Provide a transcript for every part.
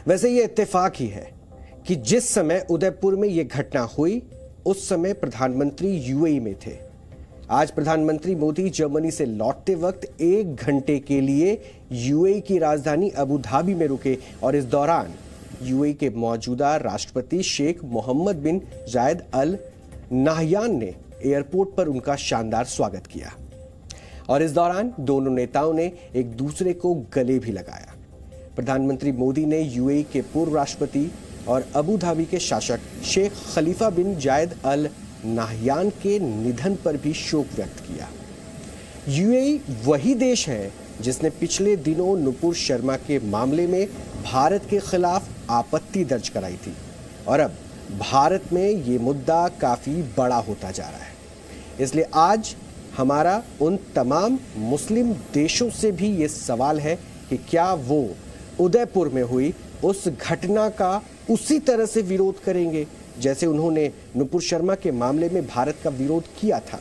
वैसे ये इत्तेफाक ही है कि जिस समय उदयपुर में यह घटना हुई उस समय प्रधानमंत्री यूएई में थे। आज प्रधानमंत्री मोदी जर्मनी से लौटते वक्त 1 घंटे के लिए यूएई की राजधानी अबू धाबी में रुके और इस दौरान यूएई के मौजूदा राष्ट्रपति शेख मोहम्मद बिन जायद अल नाहयान ने एयरपोर्ट पर उनका शानदार स्वागत किया और इस दौरान दोनों नेताओं ने एक दूसरे को गले भी लगाया। प्रधानमंत्री मोदी ने यूएई के पूर्व राष्ट्रपति और अबू धाबी के शासक शेख खलीफा बिन जायद अल नाहयान के निधन पर भी शोक व्यक्त किया। यूएई वही देश है जिसने पिछले दिनों नुपुर शर्मा के मामले में भारत के खिलाफ आपत्ति दर्ज कराई थी और अब भारत में ये मुद्दा काफी बड़ा होता जा रहा है। इसलिए आज हमारा उन तमाम मुस्लिम देशों से भी ये सवाल है कि क्या वो उदयपुर में हुई उस घटना का उसी तरह से विरोध करेंगे जैसे उन्होंने नुपुर शर्मा के मामले में भारत का विरोध किया था।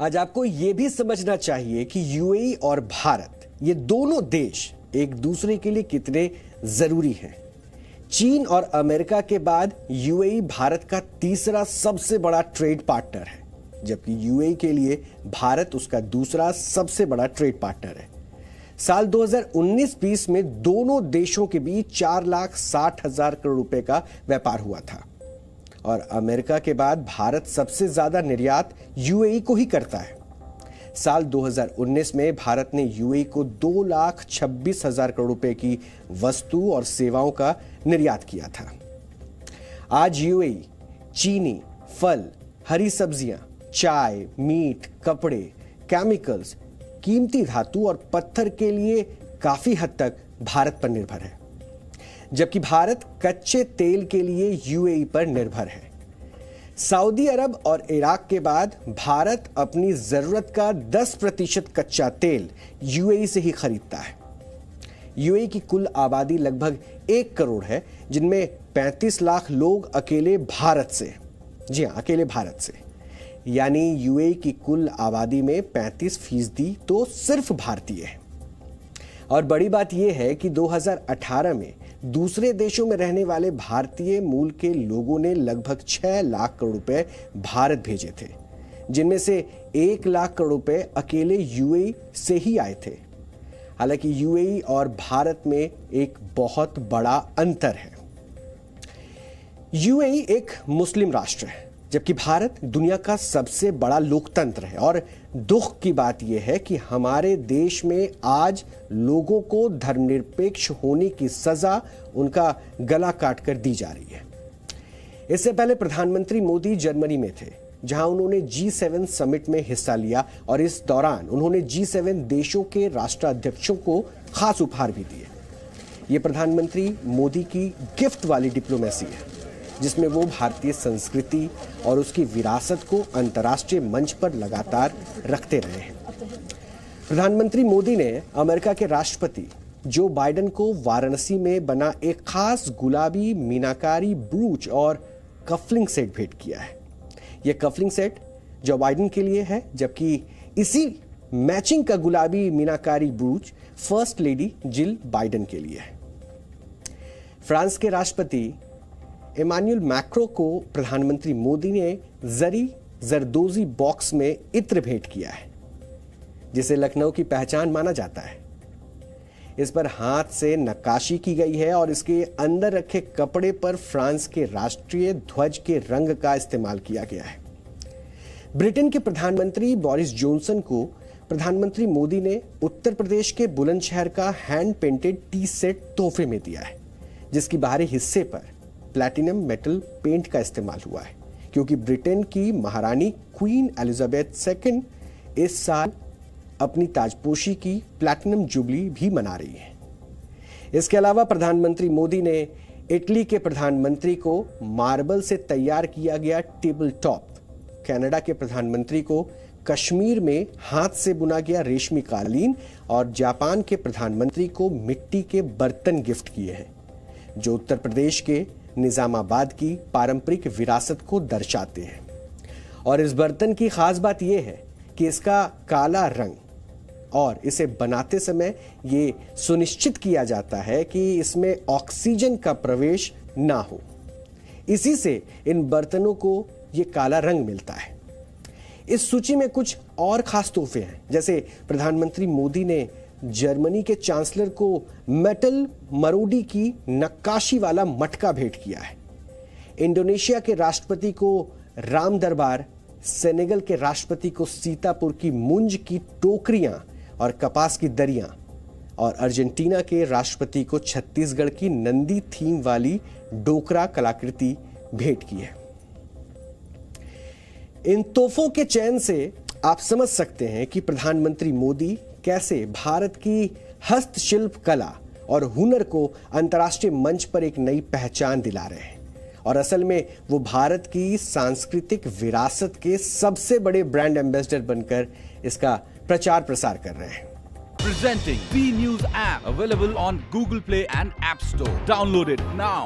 आज आपको यह भी समझना चाहिए कि यूएई और भारत ये दोनों देश एक दूसरे के लिए कितने जरूरी हैं। चीन और अमेरिका के बाद यूएई भारत का तीसरा सबसे बड़ा ट्रेड पार्टनर है, जबकि यूएई के लिए भारत उसका दूसरा सबसे बड़ा ट्रेड पार्टनर है। साल 2019-20 में दोनों देशों के बीच 4,60,000 करोड़ रुपए का व्यापार हुआ था और अमेरिका के बाद भारत सबसे ज्यादा निर्यात यूएई को ही करता है। साल 2019 में भारत ने यूएई को 2,26,000 करोड़ रुपए की वस्तु और सेवाओं का निर्यात किया था। आज यूएई चीनी, फल, हरी सब्जियां, चाय, मीट, कपड़े, केमिकल्स, कीमती धातु और पत्थर के लिए काफी हद तक भारत पर निर्भर है, जबकि भारत कच्चे तेल के लिए यूएई पर निर्भर है। सऊदी अरब और इराक के बाद भारत अपनी जरूरत का 10% कच्चा तेल यूएई से ही खरीदता है। यूएई की कुल आबादी लगभग 1 करोड़ है, जिनमें 35 लाख लोग अकेले भारत से, जी हां, अकेले भारत से, यानी यूएई की कुल आबादी में 35% तो सिर्फ भारतीय है। और बड़ी बात यह है कि 2018 में दूसरे देशों में रहने वाले भारतीय मूल के लोगों ने लगभग 6 लाख करोड़ रुपए भारत भेजे थे, जिनमें से 1 लाख करोड़ रुपए अकेले यूएई से ही आए थे। हालांकि यूएई और भारत में एक बहुत बड़ा अंतर है। यूएई एक मुस्लिम राष्ट्र है, जबकि भारत दुनिया का सबसे बड़ा लोकतंत्र है। और दुख की बात यह है कि हमारे देश में आज लोगों को धर्मनिरपेक्ष होने की सजा उनका गला काटकर दी जा रही है। इससे पहले प्रधानमंत्री मोदी जर्मनी में थे, जहां उन्होंने G7 समिट में हिस्सा लिया और इस दौरान उन्होंने G7 देशों के राष्ट्राध्यक्षों को खास उपहार भी दिए। ये प्रधानमंत्री मोदी की गिफ्ट वाली डिप्लोमेसी है, जिसमें वो भारतीय संस्कृति और उसकी विरासत को अंतर्राष्ट्रीय मंच पर लगातार रखते रहे हैं। प्रधानमंत्री मोदी ने अमेरिका के राष्ट्रपति जो बाइडेन को वाराणसी में बना एक खास गुलाबी मीनाकारी ब्रूच और कफलिंग सेट भेंट किया है। यह कफलिंग सेट जो बाइडेन के लिए है, जबकि इसी मैचिंग का गुलाबी मीनाकारी brooch first lady Jill Biden के लिए है। फ्रांस के राष्ट्रपति इमानुएल मैक्रो को प्रधानमंत्री मोदी ने जरदोजी बॉक्स में इत्र भेंट किया है, जिसे लखनऊ की पहचान माना जाता है। इस पर हाथ से नक्काशी की गई है और इसके अंदर रखे कपड़े पर फ्रांस के राष्ट्रीय ध्वज के रंग का इस्तेमाल किया गया है। ब्रिटेन के प्रधानमंत्री बोरिस जॉनसन को प्रधानमंत्री मोदी ने उत्तर प्रदेश के बुलंदशहर का हैंड पेंटेड टी सेट तोहफे में दिया है, जिसकी बाहरी हिस्से पर प्लैटिनम मेटल पेंट का इस्तेमाल हुआ है, क्योंकि ब्रिटेन की महारानी क्वीन एलिजाबेथ II इस साल अपनी ताजपोशी की प्लैटिनम जुबली भी मना रही है। इसके अलावा प्रधानमंत्री मोदी ने इटली के प्रधानमंत्री को मार्बल से तैयार किया गया टेबल टॉप, कनाडा के प्रधानमंत्री को कश्मीर में हाथ से बुना गया रेशमी कालीन और जापान के प्रधानमंत्री को मिट्टी के बर्तन गिफ्ट किए हैं, जो उत्तर प्रदेश के निजामाबाद की पारंपरिक विरासत को दर्शाते हैं। और इस बर्तन की खास बात यह है कि इसका काला रंग, और इसे बनाते समय ये सुनिश्चित किया जाता है कि इसमें ऑक्सीजन का प्रवेश ना हो। इसी से इन बर्तनों को ये काला रंग मिलता है। इस सूची में कुछ और खास तोहफे हैं, जैसे प्रधानमंत्री मोदी ने जर्मनी के चांसलर को मेटल मरोड़ी की नक्काशी वाला मटका भेंट किया है। इंडोनेशिया के राष्ट्रपति को राम दरबार, सेनेगल के राष्ट्रपति को सीतापुर की मुंज की टोकरियां और कपास की दरियां, और अर्जेंटीना के राष्ट्रपति को छत्तीसगढ़ की नंदी थीम वाली डोकरा कलाकृति भेंट की है। इन तोहफों के चयन से आप समझ सकते हैं कि प्रधानमंत्री मोदी कैसे भारत की हस्तशिल्प कला और हुनर को अंतर्राष्ट्रीय मंच पर एक नई पहचान दिला रहे हैं, और असल में वो भारत की सांस्कृतिक विरासत के सबसे बड़े ब्रांड एम्बेसडर बनकर इसका प्रचार प्रसार कर रहे हैं। Presenting B News app available on Google Play and App Store. Download it now.